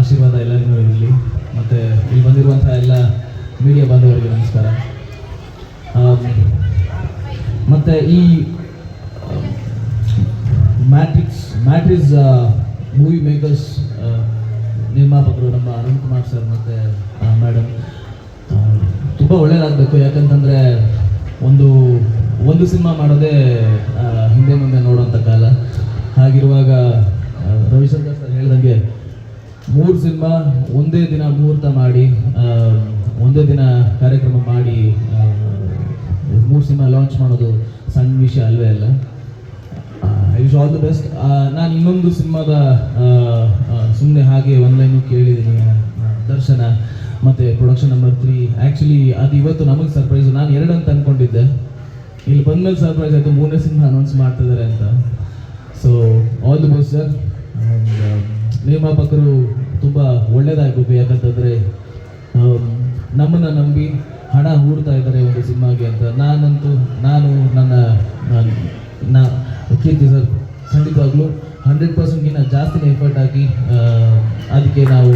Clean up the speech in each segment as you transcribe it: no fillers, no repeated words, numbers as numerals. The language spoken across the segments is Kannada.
ಆಶೀರ್ವಾದ ಎಲ್ಲರಿಗೂ ಇರಲಿ. ಮತ್ತು ಇಲ್ಲಿ ಬಂದಿರುವಂಥ ಎಲ್ಲ ಮೀಡಿಯಾ ಬಾಂಧವರಿಗೆ ನಮಸ್ಕಾರ. ಮತ್ತು ಈ ಮ್ಯಾಟ್ರಿಕ್ಸ್ ಮೂವಿ ಮೇಕರ್ಸ್ ನಿರ್ಮಾಪಕರು ನಮ್ಮ ಅರುಣ್ ಕುಮಾರ್ ಸರ್ ಮತ್ತು ಮೇಡಮ್ ತುಂಬ ಒಳ್ಳೆಯದಾಗಬೇಕು. ಯಾಕಂತಂದರೆ ಒಂದು ಸಿನಿಮಾ ಮಾಡೋದೇ ಹಿಂದೆ ಮುಂದೆ ನೋಡೋಂಥ ಕಾಲ. ಹಾಗಿರುವಾಗ ರವಿಶಂಕರ್ ಸರ್ ಹೇಳ್ದಂಗೆ 3 ಸಿನಿಮಾ ಒಂದೇ ದಿನ ಮುಹೂರ್ತ ಮಾಡಿ, ಒಂದೇ ದಿನ ಕಾರ್ಯಕ್ರಮ ಮಾಡಿ 3 ಸಿನಿಮಾ ಲಾಂಚ್ ಮಾಡೋದು ಸಣ್ಣ ವಿಷಯ ಅಲ್ವೇ ಅಲ್ಲ. I wish all the best. ನಾನು ಇನ್ನೊಂದು ಸಿನಿಮಾದ ಸುಮ್ಮನೆ ಹಾಗೆ ಒಂದ್ಲೈನು ಕೇಳಿದ್ದೀನಿ, ದರ್ಶನ ಮತ್ತು ಪ್ರೊಡಕ್ಷನ್ ನಂಬರ್ 3. ಆ್ಯಕ್ಚುಲಿ ಅದು ಇವತ್ತು ನಮಗೆ ಸರ್ಪ್ರೈಸು. ನಾನು 2 ಅಂತ ಅಂದ್ಕೊಂಡಿದ್ದೆ, ಇಲ್ಲಿ ಬಂದಮೇಲೆ ಸರ್ಪ್ರೈಸ್ ಆಯಿತು 3ನೇ ಸಿನಿಮಾ ಅನೌನ್ಸ್ ಮಾಡ್ತಿದ್ದಾರೆ ಅಂತ. So all the best sir. ನಿರ್ಮಾಪಕರು ತುಂಬ ಒಳ್ಳೆಯದಾಗಬೇಕು. ಯಾಕಂತಂದರೆ ನಮ್ಮನ್ನು ನಂಬಿ ಹಣ ಹೂಡ್ತಾ ಇದ್ದಾರೆ ಒಂದು ಸಿನಿಮಾಗೆ ಅಂತ. ನಾನು ನನ್ನ ಕೀರ್ತಿ ಸರ್ ಖಂಡಿತವಾಗ್ಲೂ 100%ಗಿಂತ ಜಾಸ್ತಿನೇ ಎಫರ್ಟ್ ಹಾಕಿ ಅದಕ್ಕೆ ನಾವು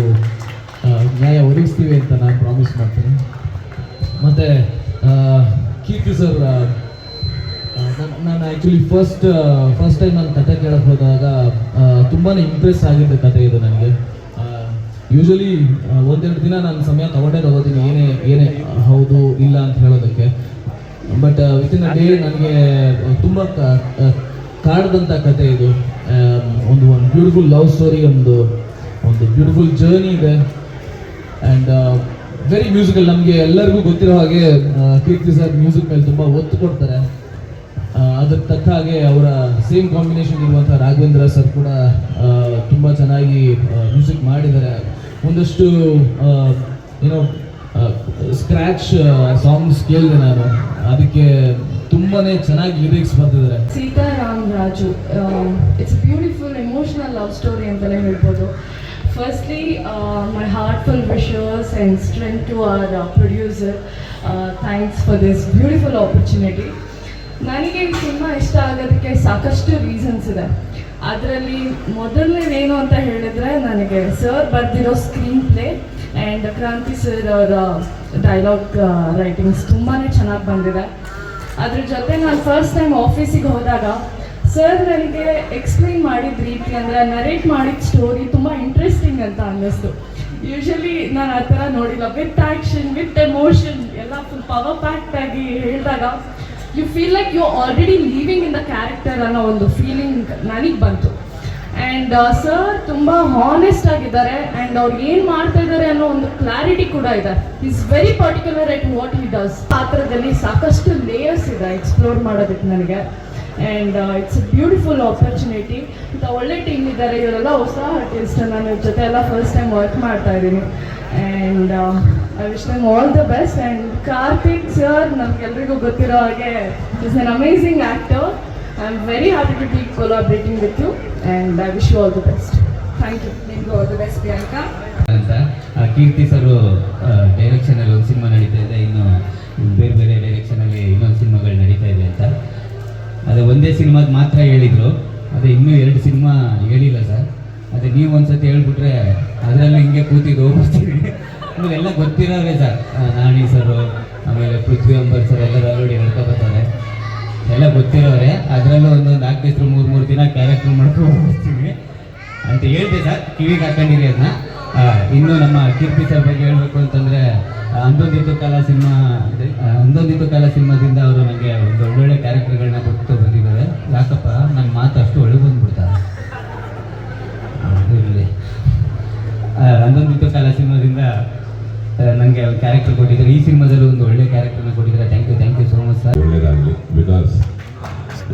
ನ್ಯಾಯ ಒದಗಿಸ್ತೀವಿ ಅಂತ ನಾನು ಪ್ರಾಮಿಸ್ ಮಾಡ್ತೀನಿ. ಮತ್ತು ಕೀರ್ತಿ ಸರ್, ನಾನು ಆ್ಯಕ್ಚುಲಿ ಫಸ್ಟ್ ಟೈಮ್ ನಾನು ಕತೆ ಕೇಳಕ್ಕೆ ಹೋದಾಗ ತುಂಬಾ ಇಂಪ್ರೆಸ್ ಆಗಿದ್ದ ಕತೆ ಇದು ನನಗೆ. ಯೂಶ್ವಲಿ 1-2 ದಿನ ನಾನು ಸಮಯ ತಗೋತೀನಿ ಏನೇ ಹೌದು ಇಲ್ಲ ಅಂತ ಹೇಳೋದಕ್ಕೆ. ಬಟ್ ವಿತಿನ್ ಅ ಡೇ ನನಗೆ ತುಂಬ ಕಾಡ್ದಂಥ ಕತೆ ಇದು. ಒಂದು ಬ್ಯೂಟಿಫುಲ್ ಲವ್ ಸ್ಟೋರಿ, ಒಂದು ಬ್ಯೂಟಿಫುಲ್ ಜರ್ನಿ ಇದೆ. And very musical. ನಮಗೆ ಎಲ್ಲರಿಗೂ ಗೊತ್ತಿರೋ ಹಾಗೆ ಕೀರ್ತಿ ಸರ್ ಮ್ಯೂಸಿಕ್ ಮೇಲೆ ತುಂಬ ಒತ್ತು ಕೊಡ್ತಾರೆ. ಅದಕ್ಕೆ ತಕ್ಕ ಹಾಗೆ ಅವರ ಸೇಮ್ ಕಾಂಬಿನೇಷನ್ ಇರುವಂಥ ರಾಘವೇಂದ್ರ ಸರ್ ಕೂಡ ತುಂಬ ಚೆನ್ನಾಗಿ ಮ್ಯೂಸಿಕ್ ಮಾಡಿದ್ದಾರೆ. ಒಂದಷ್ಟು ಸ್ಕ್ರ್ಯಾಚ್ ಸಾಂಗ್ಸ್ ಕೇಳಿದೆ ನಾನು, ಅದಕ್ಕೆ ತುಂಬಾ ಚೆನ್ನಾಗಿ ಲಿರಿಕ್ಸ್ ಬರ್ತಿದ್ದಾರೆ. Sitaram Raju, it's beautiful emotional love story ಅಂತಲೇ ಹೇಳ್ಬೋದು. Firstly my heartful wishes and strength to our producer. Thanks for this beautiful opportunity. ನನಗೆ ಈ ಸಿನಿಮಾ ಇಷ್ಟ ಆಗೋದಕ್ಕೆ ಸಾಕಷ್ಟು ರೀಸನ್ಸ್ ಇದೆ. ಅದರಲ್ಲಿ ಮೊದಲನೇದೇನು ಅಂತ ಹೇಳಿದರೆ, ನನಗೆ ಸರ್ ಬರೆದಿರೋ ಸ್ಕ್ರೀನ್ ಪ್ಲೇ ಆ್ಯಂಡ್ ಕ್ರಾಂತಿ ಸರ್ ಅವರ ಡೈಲಾಗ್ ರೈಟಿಂಗ್ಸ್ ತುಂಬಾ ಚೆನ್ನಾಗಿ ಬಂದಿದೆ. ಅದ್ರ ಜೊತೆ ನಾನು ಫಸ್ಟ್ ಟೈಮ್ ಆಫೀಸಿಗೆ ಹೋದಾಗ ಸರ್ ನನಗೆ ಎಕ್ಸ್ಪ್ಲೈನ್ ಮಾಡಿದ ರೀತಿ, ಅಂದರೆ ನರೇಟ್ ಮಾಡಿದ ಸ್ಟೋರಿ ತುಂಬ ಇಂಟ್ರೆಸ್ಟಿಂಗ್ ಅಂತ ಅನ್ನಿಸ್ತು. ಯೂಶಲಿ ನಾನು ಆ ಥರ ನೋಡಿಲ್ಲ. ವಿತ್ ಆ್ಯಕ್ಷನ್, ವಿತ್ ಎಮೋಷನ್ ಎಲ್ಲ ಫುಲ್ ಪವರ್ ಪ್ಯಾಕ್ಟ್ ಆಗಿ ಹೇಳಿದಾಗ you feel like you already living in the character ಅನ್ನೋ ಒಂದು ಫೀಲಿಂಗ್ ನನಗೆ ಬಂತು. ಆ್ಯಂಡ್ ಸರ್ ತುಂಬ ಹಾನೆಸ್ಟ್ ಆಗಿದ್ದಾರೆ. ಆ್ಯಂಡ್ ಅವ್ರು ಏನು ಮಾಡ್ತಾ ಇದ್ದಾರೆ ಅನ್ನೋ ಒಂದು ಕ್ಲಾರಿಟಿ ಕೂಡ ಇದೆ. Is very particular at what he does. ಪಾತ್ರದಲ್ಲಿ ಸಾಕಷ್ಟು ಲೇಯರ್ಸ್ ಇದೆ ಎಕ್ಸ್ಪ್ಲೋರ್ ಮಾಡೋದಕ್ಕೆ ನನಗೆ. And it's a beautiful opportunity. ಇಂಥ ಒಳ್ಳೆ ಟೀಮ್ ಇದ್ದಾರೆ, ಇವರೆಲ್ಲ ಹೊಸ ಆರ್ಟಿಸ್ಟ್. ನಾನು ಇವ್ರ ಜೊತೆ ಎಲ್ಲ ಫಸ್ಟ್ ಟೈಮ್ ವರ್ಕ್ ಮಾಡ್ತಾ ಇದ್ದೀನಿ. And I wish them all the best. And Karthik sir, ನಮಗೆಲ್ರಿಗೂ ಗೊತ್ತಿರೋ ಹಾಗೆ is an amazing actor. I am very happy to be collaborating with you and I wish you all the best. Thank you. ನಿಮಗೂ ಆಲ್ ದ ಬೆಸ್ಟ್ ಪ್ರಿಯಾಂಕಾ ಅಂತ. ಕೀರ್ತಿ ಸರ್ ಡೈರೆಕ್ಷನಲ್ಲಿ ಒಂದು ಸಿನಿಮಾ ನಡೀತಾ ಇದೆ, ಇನ್ನು ಬೇರೆ ಬೇರೆ ಡೈರೆಕ್ಷನಲ್ಲಿ ಇನ್ನೊಂದು ಸಿನಿಮಾಗಳು ನಡೀತಾ ಇದೆ ಅಂತ. ಅದೇ ಒಂದೇ ಸಿನಿಮಾದ ಮಾತ್ರ ಹೇಳಿದರು, ಅದೇ ಇನ್ನೂ 2 ಸಿನಿಮಾ ಹೇಳಿಲ್ಲ ಸರ್. ಅದೇ ನೀವು ಒಂದ್ಸತಿ ಹೇಳ್ಬಿಟ್ರೆ ಅದರಲ್ಲೂ ಹಿಂಗೆ ಕೂತಿದ್ದು ಹೋಗ್ಬಿಡ್ತೀವಿ. ಎಲ್ಲ ಗೊತ್ತಿರೋರೆ ಸರ್, ನಾಣಿ ಸರು, ಆಮೇಲೆ ಪೃಥ್ವಿ ಅಂಬರ್ ಸರ್ ಎಲ್ಲರೂ ಆಲ್ರೆಡಿ ಹೇಳ್ಕೊಬರ್ತಾರೆ, ಎಲ್ಲ ಗೊತ್ತಿರೋರೆ. ಅದರಲ್ಲೂ ಒಂದೊಂದು ಆರ್ಟಿಸ್ಟ್ರು 3 ದಿನ ಕ್ಯಾರೆಕ್ಟರ್ ಮಾಡ್ಕೊಂಡು ಹೋಗ್ತೀವಿ ಅಂತ ಹೇಳ್ದೆ ಸರ್. ಕಿವಿಗೆ ಹಾಕೊಂಡಿರಿ ಅದನ್ನ. ಇನ್ನು ನಮ್ಮ ಕೀರ್ತಿ ಸರ್ ಬಗ್ಗೆ ಹೇಳಬೇಕು ಅಂತಂದರೆ, ಅಂದೊಂದಿತ್ತು ಕಾಲ ಸಿನಿಮಾದಿಂದ ಅವರು ನನಗೆ ಒಂದು ಒಳ್ಳೊಳ್ಳೆ ಕ್ಯಾರೆಕ್ಟರ್ಗಳನ್ನ ಕೊಟ್ಟು ಬಂದಿದ್ದಾರೆ. ಯಾಕಪ್ಪ ನನ್ನ ಮಾತು ಅಷ್ಟು ಒಳ್ಳೆ ಬಂದ್ಬಿಡ್ತಾರೆ. ಇರಲಿ, ಅಂದೊಂದಿತ್ತು ಕಾಲ ಸಿನಿಮಾದಿಂದ ನನಗೆ ಒಂದು ಕ್ಯಾರೆಕ್ಟರ್ ಕೊಟ್ಟಿದ್ದಾರೆ. ಈ ಸಿನಿಮಾದಲ್ಲೂ ಒಂದು ಒಳ್ಳೆ ಕ್ಯಾರೆಕ್ಟರ್ನ ಕೊಟ್ಟಿದ್ದಾರೆ. Thank you so much sir. ಒಳ್ಳೆಯದಾಗಲಿ. ಬಿಕಾಸ್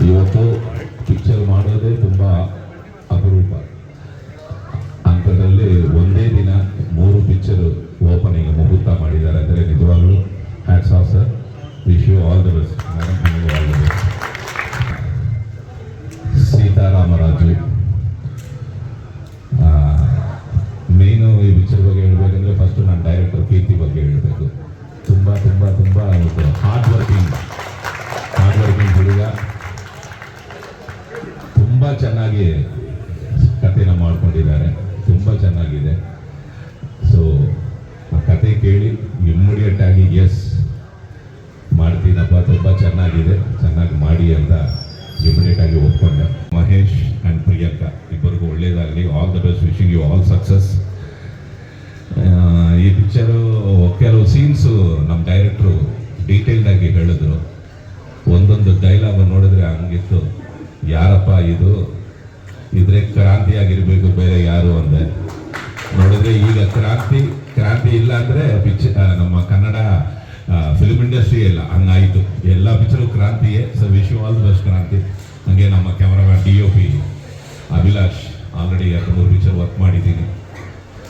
ಇವತ್ತು ಪಿಕ್ಚರ್ ಮಾಡೋದೇ ತುಂಬ ಅಪರೂಪ. ಅಂಥದ್ರಲ್ಲಿ ಒಂದೇ ದಿನ 3 ಪಿಕ್ಚರ್ ಓಪನಿಂಗ್ ಮುಹೂರ್ತ ಮಾಡಿದ್ದಾರೆ ಅಂದರೆ ನಿಜವಾಗ್ಲೂ hats off sir. Wish you all the best. Madam, all the best. Sitaramaraju, ಮೇಯ್ನು ಈ ಪಿಕ್ಚರ್ ಬಗ್ಗೆ ಹೇಳಬೇಕಂದ್ರೆ ಫಸ್ಟು ನಾನು ಡೈರೆಕ್ಟರ್ ಕೀರ್ತಿ ಬಗ್ಗೆ ಹೇಳಬೇಕು. ತುಂಬ ತುಂಬ ತುಂಬ ಒಂದು ಹಾರ್ಡ್ ವರ್ಕಿಂಗ್ ಹುಡುಗ. ತುಂಬ ಚೆನ್ನಾಗಿ ಕಥೆನ ಮಾಡ್ಕೊಂಡಿದ್ದಾರೆ, ತುಂಬ ಚೆನ್ನಾಗಿದೆ. ಕೇಳಿ ಇಮ್ಮಿಡಿಯೇಟ್ ಆಗಿ ಎಸ್ ಮಾಡ್ತೀನಪ್ಪ, ತುಂಬ ಚೆನ್ನಾಗಿದೆ, ಚೆನ್ನಾಗಿ ಮಾಡಿ ಅಂತ ಇಮಿಡಿಯೇಟ್ ಆಗಿ ಒಪ್ಕೊಂಡೆ. ಮಹೇಶ್ ಆ್ಯಂಡ್ ಪ್ರಿಯಾಂಕಾ ಇಬ್ಬರಿಗೂ ಒಳ್ಳೇದಾಗಲಿ. All the best, wishing you all success. ಈ ಪಿಕ್ಚರು ಕೆಲವು ಸೀನ್ಸು ನಮ್ಮ ಡೈರೆಕ್ಟ್ರು ಡೀಟೇಲ್ಡಾಗಿ ಹೇಳಿದ್ರು. ಒಂದೊಂದು ಡೈಲಾಗ್ ನೋಡಿದ್ರೆ ಹಂಗಿತ್ತು, ಯಾರಪ್ಪ ಇದು, ಇದ್ರೆ ಕ್ರಾಂತಿಯಾಗಿರಬೇಕು, ಬೇರೆ ಯಾರು ಅಂದೆ. ನೋಡಿದ್ರೆ ಈಗ ಕ್ರಾಂತಿ ಇಲ್ಲ ಅಂದರೆ ನಮ್ಮ ಕನ್ನಡ ಫಿಲ್ಮ್ ಇಂಡಸ್ಟ್ರಿ ಇಲ್ಲ, ಹಂಗಾಯಿತು. ಎಲ್ಲ ಪಿಕ್ಚರು ಕ್ರಾಂತಿಯೇ. So wish you all the best Kranti. ಹಾಗೆ ನಮ್ಮ cameraman DOP Abhilash, already 2-3 picture work ಮಾಡಿದ್ದೀನಿ.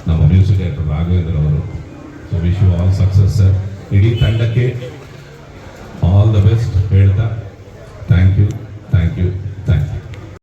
ನಮ್ಮ ಮ್ಯೂಸಿಕ್ ಡೈರೆಕ್ಟರ್ ರಾಘವೇಂದ್ರ ಅವರು. So wish you all success sir. ಇಡೀ ತಂಡಕ್ಕೆ ಆಲ್ ದ ಬೆಸ್ಟ್ ಹೇಳ್ತಾ ಥ್ಯಾಂಕ್ ಯು.